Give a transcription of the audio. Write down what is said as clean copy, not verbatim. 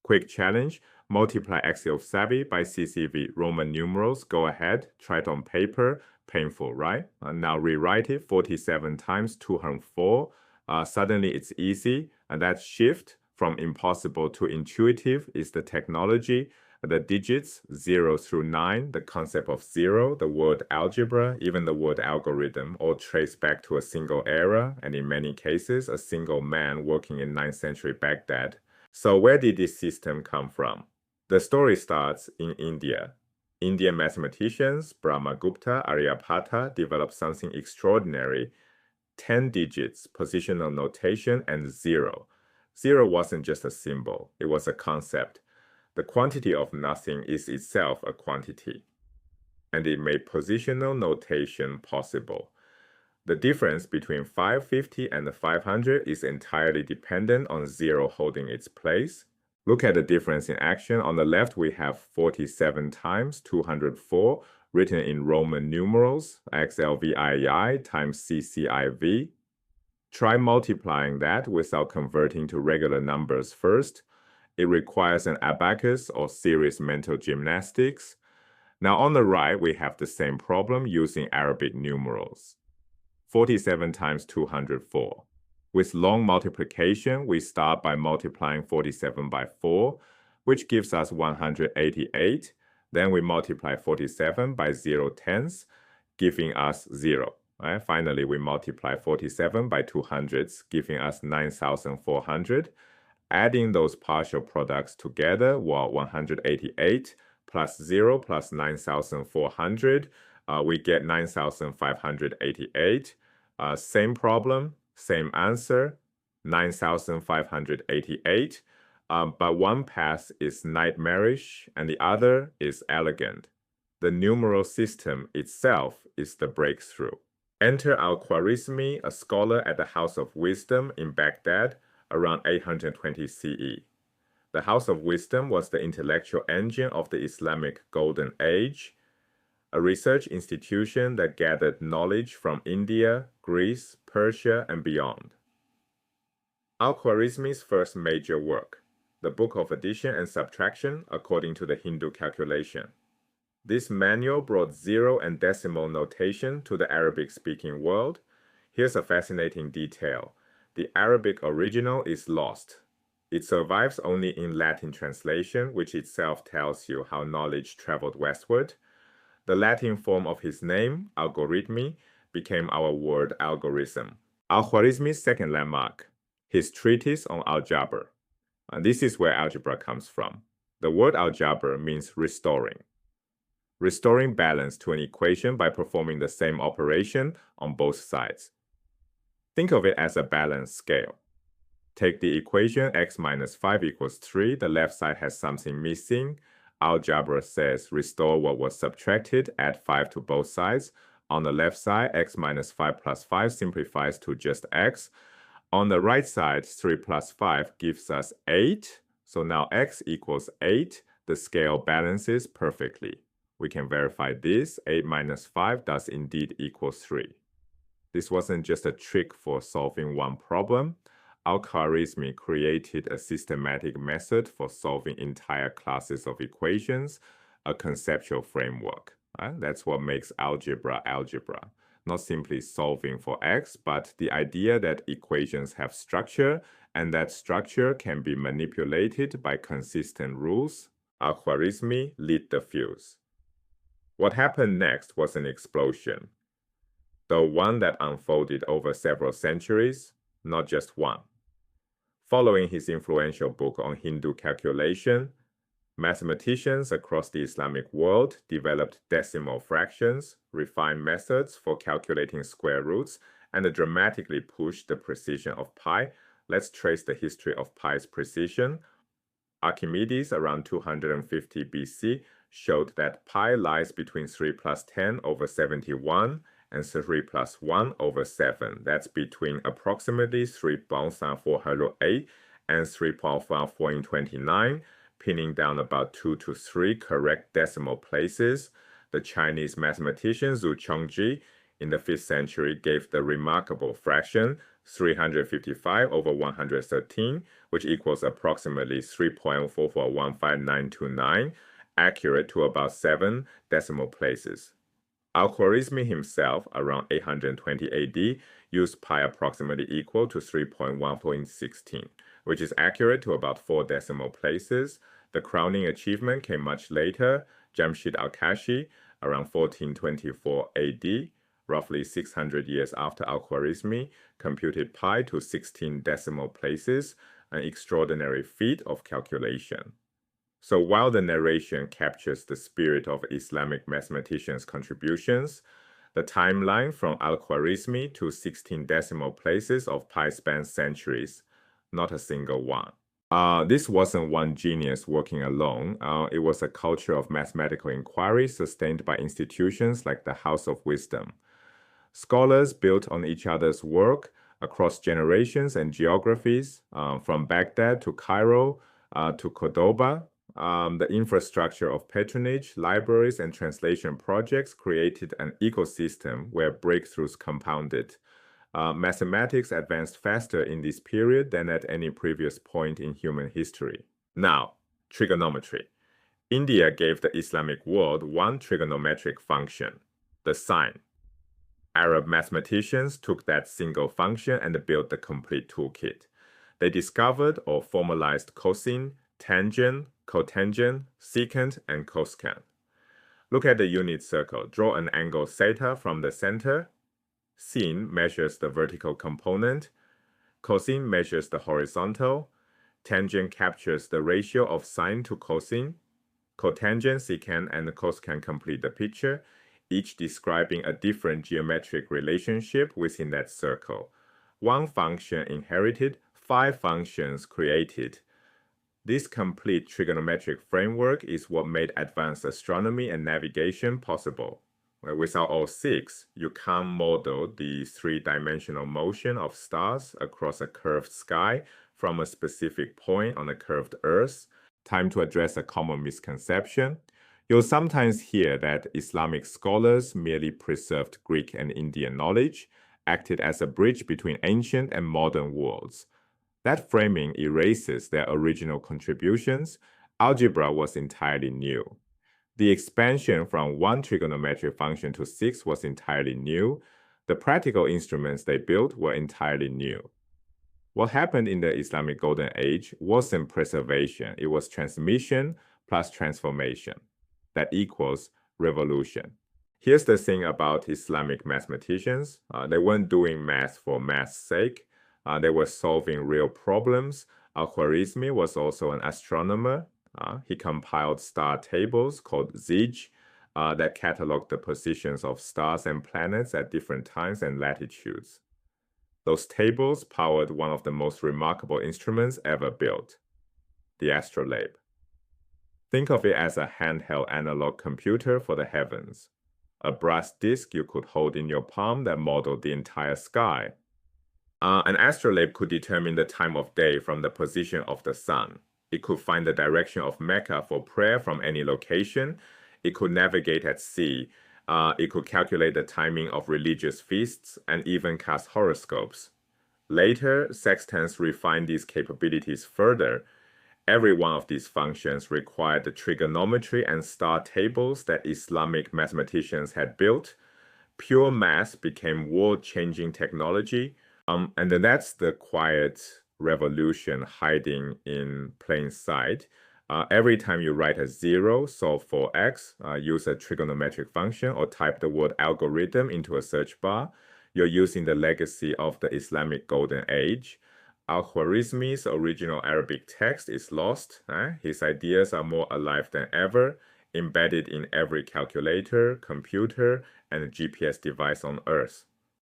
Quick challenge, multiply Excel-savvy by CCV Roman numerals. Go ahead, try it on paper. Painful, right? Now rewrite it, 47 times 204. Suddenly it's easy, and that shift from impossible to intuitive is the technology. The digits 0 through 9, the concept of zero, the word algebra, even the word algorithm, all trace back to a single era, and in many cases, a single man working in 9th century Baghdad. So where did this system come from? The story starts in India. Indian mathematicians Brahmagupta, Aryabhata developed something extraordinary: 10 digits, positional notation, and zero. Zero wasn't just a symbol, it was a concept. The quantity of nothing is itself a quantity, and it made positional notation possible. The difference between 550 and 500 is entirely dependent on zero holding its place. Look at the difference in action. On the left, we have 47 times 204, written in Roman numerals, XLVII times CCIV. Try multiplying that without converting to regular numbers first. It requires an abacus or serious mental gymnastics. Now on the right, we have the same problem using Arabic numerals. 47 times 204. With long multiplication, we start by multiplying 47 by 4, which gives us 188. Then we multiply 47 by 0/10, giving us 0. Right? Finally, we multiply 47 by 200s, giving us 9,400. Adding those partial products together, 188 plus 0 plus 9,400, we get 9,588. Same problem, same answer, 9,588. But one path is nightmarish and the other is elegant. The numeral system itself is the breakthrough. Enter Al-Khwarizmi, a scholar at the House of Wisdom in Baghdad, around 820 CE. The House of Wisdom was the intellectual engine of the Islamic Golden Age, a research institution that gathered knowledge from India, Greece, Persia, and beyond. Al-Khwarizmi's first major work, the Book of Addition and Subtraction according to the Hindu calculation. This manual brought zero and decimal notation to the Arabic-speaking world. Here's a fascinating detail. The Arabic original is lost. It survives only in Latin translation, which itself tells you how knowledge traveled westward. The Latin form of his name, Algorithmi, became our word algorithm. Al-Khwarizmi's second landmark, his treatise on Al-jabr. And this is where algebra comes from. The word Al-jabr means restoring. Restoring balance to an equation by performing the same operation on both sides. Think of it as a balanced scale. Take the equation x minus 5 equals 3. The left side has something missing. Algebra says restore what was subtracted, add 5 to both sides. On the left side, x minus 5 plus 5 simplifies to just x. On the right side, 3 plus 5 gives us 8. So now x equals 8. The scale balances perfectly. We can verify this. 8 minus 5 does indeed equal 3. This wasn't just a trick for solving one problem. Al-Khwarizmi created a systematic method for solving entire classes of equations, a conceptual framework. That's what makes algebra algebra. Not simply solving for x, but the idea that equations have structure and that structure can be manipulated by consistent rules. Al-Khwarizmi lit the fuse. What happened next was an explosion, though one that unfolded over several centuries, not just one. Following his influential book on Hindu calculation, mathematicians across the Islamic world developed decimal fractions, refined methods for calculating square roots, and dramatically pushed the precision of pi. Let's trace the history of pi's precision. Archimedes, around 250 BC, showed that pi lies between 3 plus 10 over 71 and 3 plus 1 over 7. That's between approximately 3.408 and 3.1429, pinning down about 2 to 3 correct decimal places. The Chinese mathematician Zhu Chongji in the 5th century gave the remarkable fraction 355 over 113, which equals approximately 3.4415929, accurate to about 7 decimal places. Al-Khwarizmi himself, around 820 AD, used pi approximately equal to 3.1.16, which is accurate to about 4 decimal places. The crowning achievement came much later. Jamshid al-Kashi, around 1424 AD, roughly 600 years after Al-Khwarizmi, computed pi to 16 decimal places, an extraordinary feat of calculation. So while the narration captures the spirit of Islamic mathematicians' contributions, the timeline from Al-Khwarizmi to 16 decimal places of pi spans centuries, not a single one. This wasn't one genius working alone. It was a culture of mathematical inquiry sustained by institutions like the House of Wisdom. Scholars built on each other's work across generations and geographies, from Baghdad to Cairo to Cordoba. The infrastructure of patronage, libraries, and translation projects created an ecosystem where breakthroughs compounded. Mathematics advanced faster in this period than at any previous point in human history. Now, trigonometry. India gave the Islamic world one trigonometric function, the sine. Arab mathematicians took that single function and built the complete toolkit. They discovered or formalized cosine, tangent, cotangent, secant, and cosecant. Look at the unit circle. Draw an angle theta from the center. Sine measures the vertical component. Cosine measures the horizontal. Tangent captures the ratio of sine to cosine. Cotangent, secant, and cosecant complete the picture, each describing a different geometric relationship within that circle. One function inherited, 5 functions created. This complete trigonometric framework is what made advanced astronomy and navigation possible. Without all 6, you can't model the 3-dimensional motion of stars across a curved sky from a specific point on a curved Earth. Time to address a common misconception. You'll sometimes hear that Islamic scholars merely preserved Greek and Indian knowledge, acted as a bridge between ancient and modern worlds. That framing erases their original contributions. Algebra was entirely new. The expansion from one trigonometric function to 6 was entirely new. The practical instruments they built were entirely new. What happened in the Islamic Golden Age wasn't preservation, it was transmission plus transformation. That equals revolution. Here's the thing about Islamic mathematicians. They weren't doing math for math's sake. They were solving real problems. Al-Khwarizmi was also an astronomer. He compiled star tables called Zij that cataloged the positions of stars and planets at different times and latitudes. Those tables powered one of the most remarkable instruments ever built, the astrolabe. Think of it as a handheld analog computer for the heavens, a brass disc you could hold in your palm that modeled the entire sky. An astrolabe could determine the time of day from the position of the sun. It could find the direction of Mecca for prayer from any location. It could navigate at sea. It could calculate the timing of religious feasts and even cast horoscopes. Later, sextants refined these capabilities further. Every one of these functions required the trigonometry and star tables that Islamic mathematicians had built. Pure math became world-changing technology, and then that's the quiet revolution hiding in plain sight. Every time you write a 0, solve for x, use a trigonometric function, or type the word algorithm into a search bar, you're using the legacy of the Islamic Golden Age. Al-Khwarizmi's original Arabic text is lost. His ideas are more alive than ever, embedded in every calculator, computer, and GPS device on Earth.